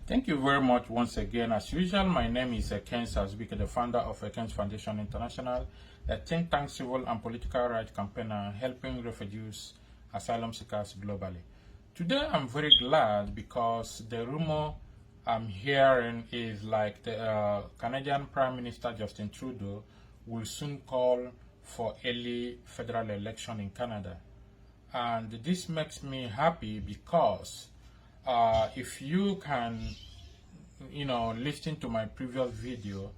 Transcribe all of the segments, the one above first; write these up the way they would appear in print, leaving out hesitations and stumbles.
Thank you very much once again. As usual, my name is Ken Sazbike, the founder of Ekens Foundation International, a think tank civil and political rights campaigner helping refugees, asylum seekers globally. Today, I'm very glad because the rumor I'm hearing is like the Canadian Prime Minister Justin Trudeau will soon call for early federal election in Canada. And this makes me happy because if you can listen to my previous video,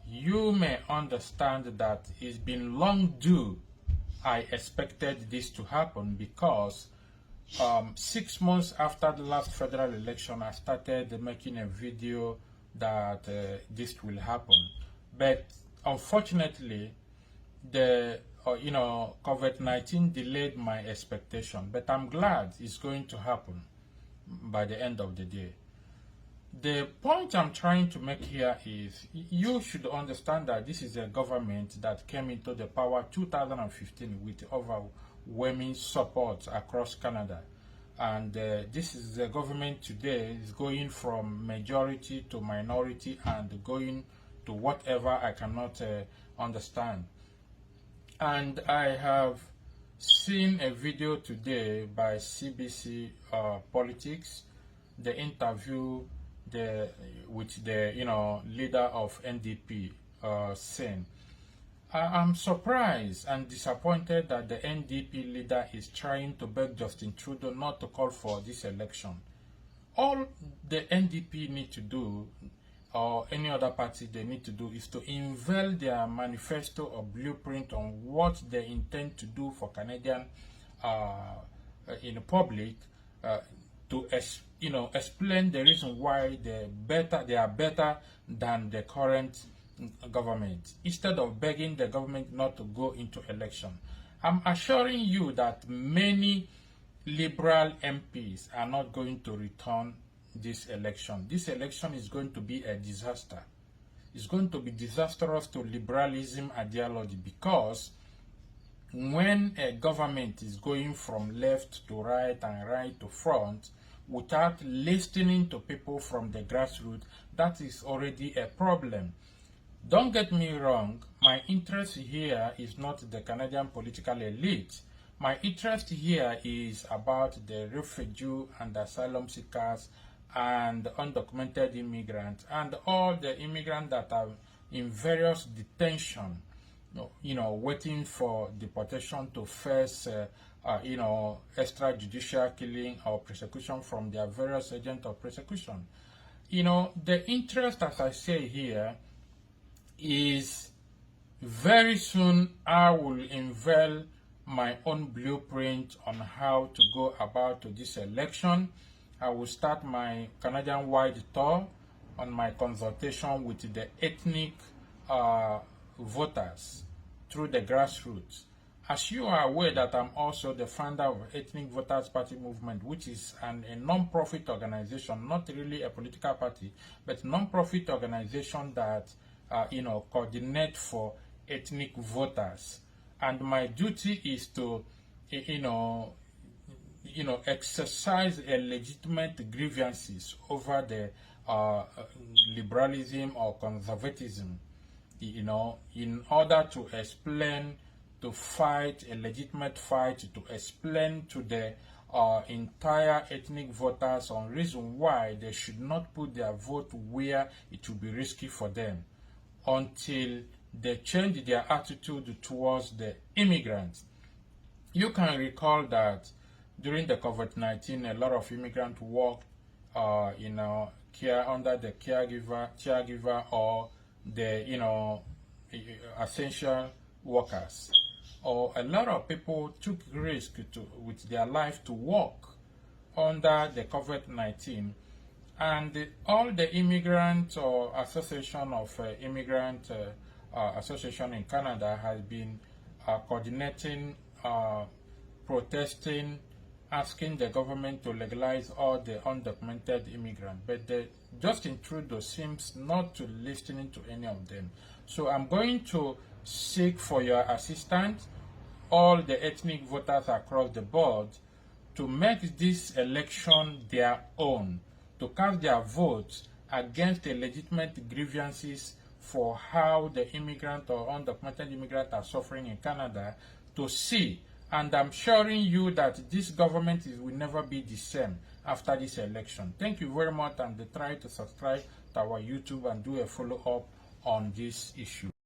you may understand that it's been long due. I expected this to happen because 6 months after the last federal election, I started making a video that this will happen. But unfortunately, the COVID-19 delayed my expectation. But I'm glad it's going to happen by the end of the day. The point I'm trying to make here is you should understand that this is a government that came into the power 2015 with overwhelming support across Canada. And this is the government today is going from majority to minority and going to whatever I cannot understand. And I have seen a video today by CBC Politics, the interview with the leader of NDP saying, I'm surprised and disappointed that the NDP leader is trying to beg Justin Trudeau not to call for this election. All the NDP need to do, or any other party they need to do, is to unveil their manifesto or blueprint on what they intend to do for Canadian in the public, to explain the reason why they are better than the current government, instead of begging the government not to go into election. I'm assuring you that many liberal MPs are not going to return this election. This election is going to be a disaster. It's going to be disastrous to liberalism ideology, because when a government is going from left to right and right to front without listening to people from the grassroots, that is already a problem. Don't get me wrong, my interest here is not the Canadian political elite. My interest here is about the refugee and asylum seekers and undocumented immigrants and all the immigrants that are in various detention, waiting for deportation to face extrajudicial killing or persecution from their various agents of persecution. The interest, as I say here, is very soon I will unveil my own blueprint on how to go about this election. I will start my Canadian-wide tour on my consultation with the ethnic voters through the grassroots. As you are aware that I'm also the founder of Ethnic Voters Party Movement, which is a non-profit organization, not really a political party, but non-profit organization that coordinate for ethnic voters. And my duty is to exercise a legitimate grievances over the liberalism or conservatism, in order to explain, to fight a legitimate fight, to explain to the entire ethnic voters on reason why they should not put their vote where it will be risky for them, until they change their attitude towards the immigrants. You can recall that during the COVID-19, a lot of immigrants worked under the caregiver or the essential workers, or a lot of people took risk with their life to work under the COVID-19. And all the immigrant or association of immigrant association in Canada has been coordinating, protesting, asking the government to legalize all the undocumented immigrants. But Justin Trudeau seems not to listening to any of them. So I'm going to seek for your assistance, all the ethnic voters across the board, to make this election their own, to cast their votes against the legitimate grievances for how the immigrant or undocumented immigrant are suffering in Canada to see. And I'm assuring you that this government will never be the same after this election. Thank you very much, and try to subscribe to our YouTube and do a follow-up on this issue.